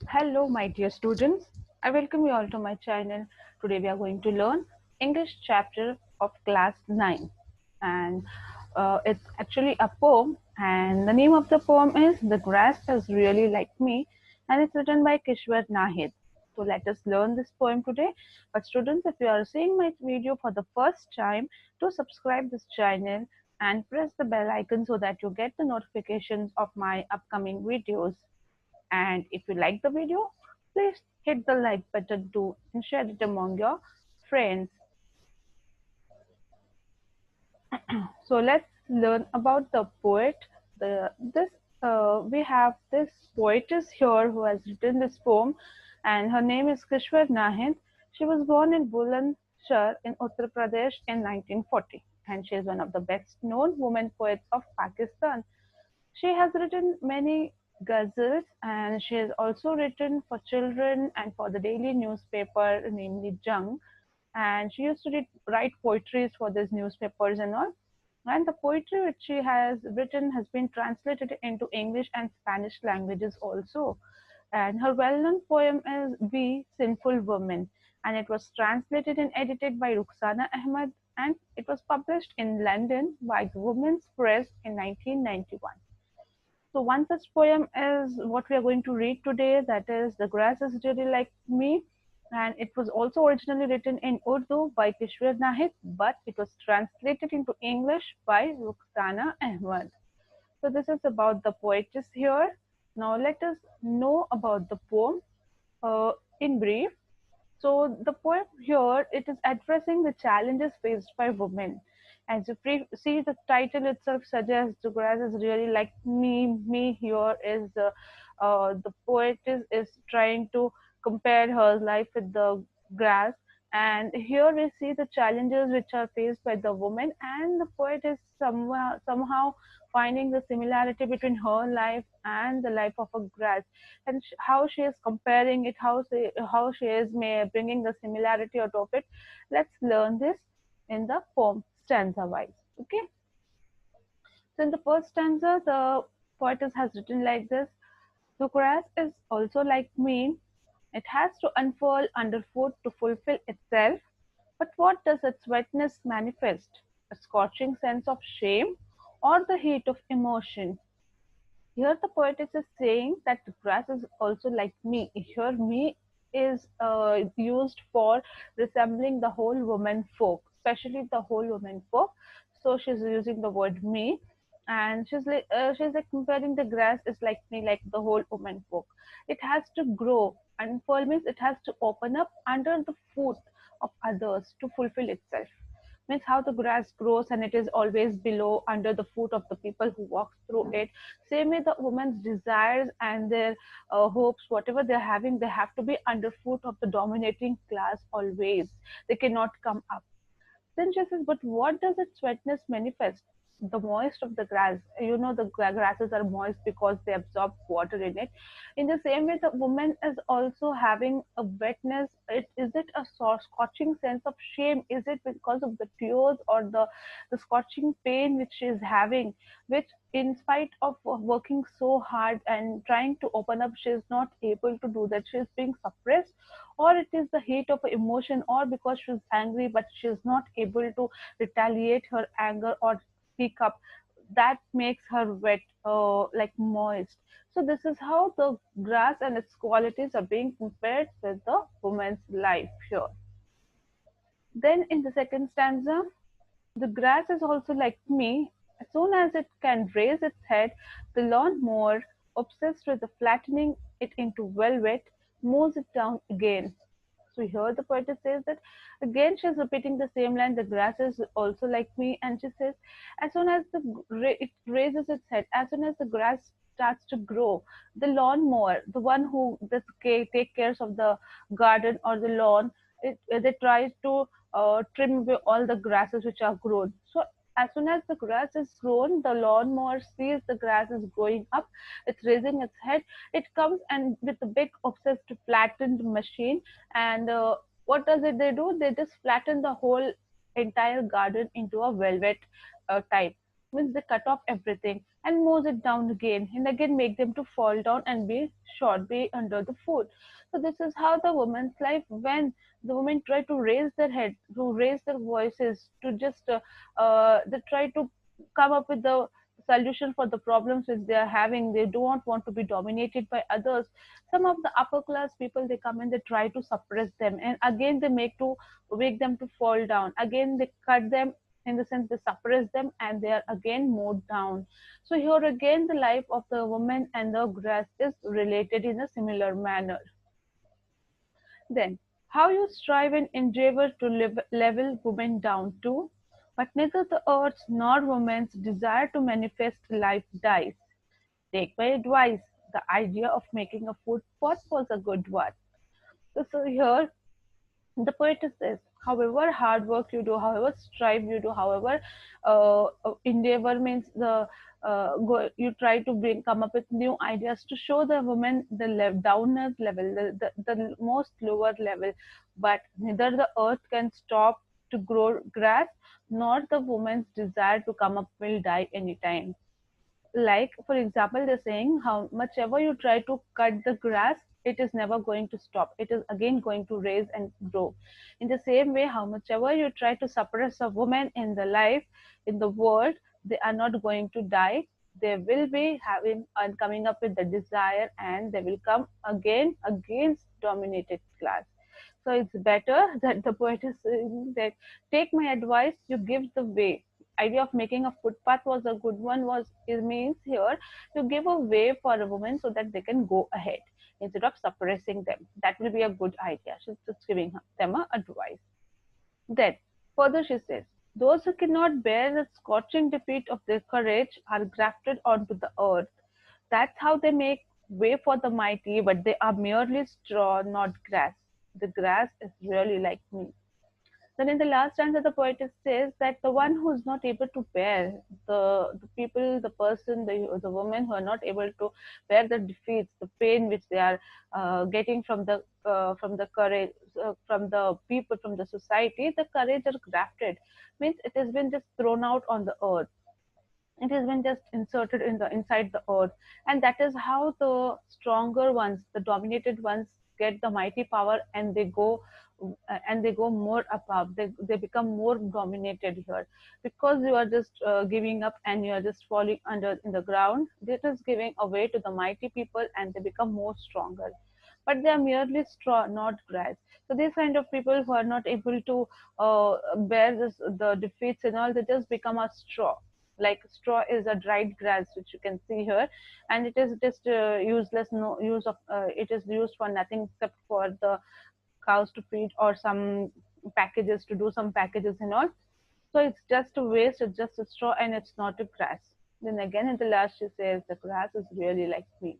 Hello, my dear students. I welcome you all to my channel. Today we are going to learn English chapter of class 9, and it's actually a poem. And the name of the poem is "The Grass Is Really Like Me," and it's written by Kishwar Nahid. So let us learn this poem today. But students, if you are seeing my video for the first time, do subscribe this channel and press the bell icon so that you get the notifications of my upcoming videos. And if you like the video, please hit the like button too and share it among your friends. So let's learn about the poet. We have this poetess here who has written this poem, and her name is Kishwar Nahid. She was born in Bulandshahr in Uttar Pradesh in 1940, and she is one of the best known women poets of Pakistan. She has written many ghazals, and she has also written for children and for the daily newspaper, namely Jung. And she used to write poetries for these newspapers and all. And the poetry which she has written has been translated into English and Spanish languages also. And her well-known poem is "We Sinful Women," and it was translated and edited by Ruxana Ahmed, and it was published in London by the Women's Press in 1991. So one such poem is what we are going to read today. That is "The Grass Is Really Like Me," and it was also originally written in Urdu by Kishwar Nahid, but it was translated into English by Ruxana Ahmed. So this is about the poetess here. Now let us know about the poem in brief. So the poem here, it is addressing the challenges faced by women. As you see, the title itself suggests the grass is really like me. Me here is the poet is trying to compare her life with the grass, and here we see the challenges which are faced by the woman, and the poet is somehow finding the similarity between her life and the life of a grass, and how she is comparing it, how she is bringing the similarity out of it. Let's learn this in the poem stanza wise. Okay. So in the first stanza, the poetess has written like this: "The grass is also like me. It has to unfurl underfoot to fulfill itself. But what does its wetness manifest? A scorching sense of shame or the heat of emotion?" Here the poetess is saying that the grass is also like me. Here me is used for resembling the whole woman folk, especially the whole woman folk. So she's using the word me, and she's like comparing the grass is like me, like the whole woman folk. It has to grow. Unfurl means it has to open up under the foot of others to fulfill itself. Means how the grass grows and it is always below under the foot of the people who walk through it. Same way the woman's desires and their hopes, whatever they're having, they have to be underfoot of the dominating class always. They cannot come up. Then she says, but what does its wetness manifest? The moist of the grass. You know, the grasses are moist because they absorb water in it. In the same way, the woman is also having a wetness. Is it a scorching sense of shame? Is it because of the tears or the scorching pain which she is having, which in spite of working so hard and trying to open up, she is not able to do that. She is being suppressed, or it is the heat of emotion, or because she's angry but she's not able to retaliate her anger or speak up, that makes her wet, like moist. So this is how the grass and its qualities are being compared with the woman's life here. Then in the second stanza, the grass is also like me. As soon as it can raise its head, the lawnmower, obsessed with the flattening it into velvet, mows it down again. So here the poetess says that again she's repeating the same line. The grass is also like me, and she says, as soon as it raises its head, as soon as the grass starts to grow, the lawnmower, the one who does take cares of the garden or the lawn, they try to trim away all the grasses which are grown. So as soon as the grass is grown, the lawnmower sees the grass is growing up, it's raising its head, it comes and with a big obsessed flattened machine, and what does it they do? They just flatten the whole entire garden into a velvet type. Means they cut off everything. and mows it down again and again, make them to fall down and be short, be under the foot. So this is how the woman's life, when the women try to raise their head, to raise their voices, to just they try to come up with the solution for the problems which they are having. They do not want to be dominated by others. Some of the upper class people, they come and they try to suppress them, and again they make them to fall down. Again they cut them, in the sense they suppress them, and they are again mowed down. So here again the life of the woman and the grass is related in a similar manner. Then, how you strive and endeavor to level women down too, but neither the earth's nor woman's desire to manifest life dies. Take my advice. The idea of making a footpath was a good one. So here the poet says, however hard work you do, however strive you do, however endeavor means the you try to come up with new ideas to show the woman the downer level, the most lower level, but neither the earth can stop to grow grass, nor the woman's desire to come up will die anytime. Like for example, they're saying how much ever you try to cut the grass, it is never going to stop, it is again going to raise and grow. In the same way, how much ever you try to suppress a woman in the life, in the world, they are not going to die. They will be having and coming up with the desire, and they will come again against dominated class. So it's better that the poet is saying that, take my advice, you give the way. Idea of making a footpath was a good one. Was it means here to give a way for a woman so that they can go ahead instead of suppressing them. That will be a good idea. She's just giving them a advice. Then further she says, those who cannot bear the scorching defeat of their courage are grafted onto the earth. That's how they make way for the mighty, but they are merely straw, not grass. The grass is really like me. Then in the last stanza, the poetess says that the one who is not able to bear the people, the person, the woman who are not able to bear the defeats, the pain which they are getting from the courage, from the people, from the society, the courage are grafted, means it has been just thrown out on the earth. It has been just inserted in the inside the earth, and that is how the stronger ones, the dominated ones, get the mighty power, and they go more above, they become more dominated here, because you are just giving up and you are just falling under in the ground. This is giving away to the mighty people, and they become more stronger, but they are merely straw, not grass. So these kind of people who are not able to bear the defeats and all, they just become a straw. Like straw is a dried grass which you can see here, and it is just useless, no use of it is used for nothing except for the cows to feed, or some packages, to do some packages and all. So it's just a waste, it's just a straw, and it's not a grass. Then again in the last she says, the grass is really like me.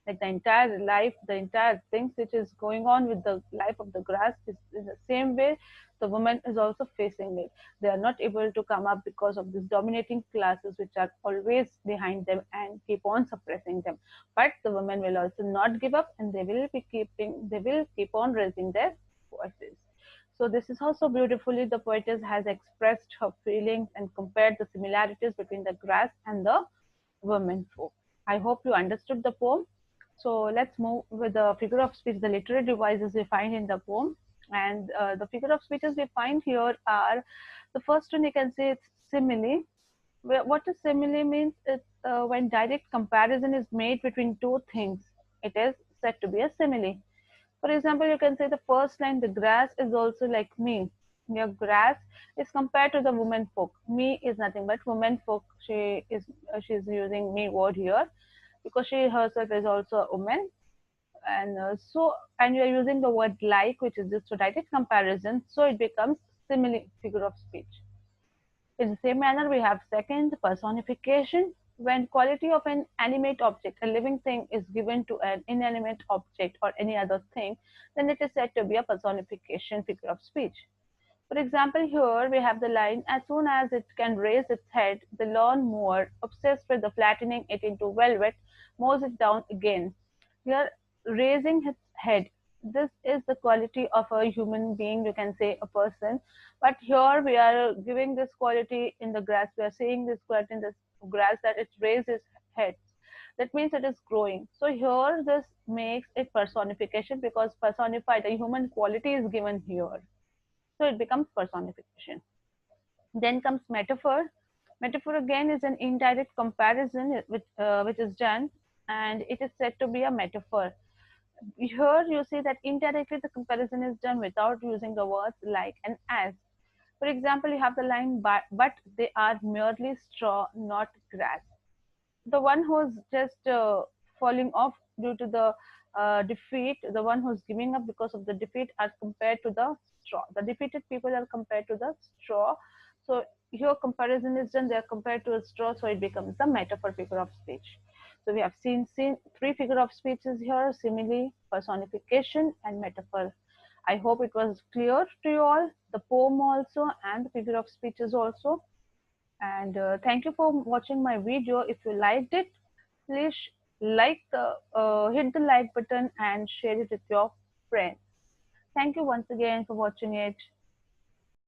Like the entire life, the entire things which is going on with the life of the grass is in the same way the woman is also facing it. They are not able to come up because of these dominating classes which are always behind them and keep on suppressing them. But the women will also not give up, and they will keep on raising their voices. So this is how so beautifully the poetess has expressed her feelings and compared the similarities between the grass and the women folk. I hope you understood the poem. So let's move with the figure of speech, the literary devices we find in the poem. And the figure of speeches we find here are, the first one you can say it's simile. What is simile means? It's when direct comparison is made between two things. It is said to be a simile. For example, you can say the first line, the grass is also like me. Your grass is compared to the woman folk. Me is nothing but woman folk. She's using me word here because she herself is also a woman, and and you are using the word like, which is just a direct comparison, so it becomes simile figure of speech. In the same manner, we have second, personification. When quality of an animate object, a living thing, is given to an inanimate object or any other thing, then it is said to be a personification figure of speech. For example, here we have the line, as soon as it can raise its head, the lawn mower, obsessed with the flattening it into velvet, mows it down again. Here, raising his head. This is the quality of a human being, you can say a person. But here we are giving this quality in the grass. We are seeing this quality in this grass that it raises heads. That means it is growing. So here this makes it personification because personified, a human quality is given here. So it becomes personification. Then comes metaphor. Metaphor again is an indirect comparison which is done, and it is said to be a metaphor. Here you see that indirectly the comparison is done without using the words like and as. For example, you have the line, but they are merely straw, not grass. The one who's just falling off due to the defeat, the one who's giving up because of the defeat, are compared to the straw. The defeated people are compared to the straw. So here comparison is done, they are compared to a straw, so it becomes the metaphor figure of speech. So we have seen three figure of speeches here: simile, personification, and metaphor. I hope it was clear to you all, the poem also and the figure of speeches also. And thank you for watching my video. If you liked it, please hit the like button and share it with your friends. Thank you once again for watching it.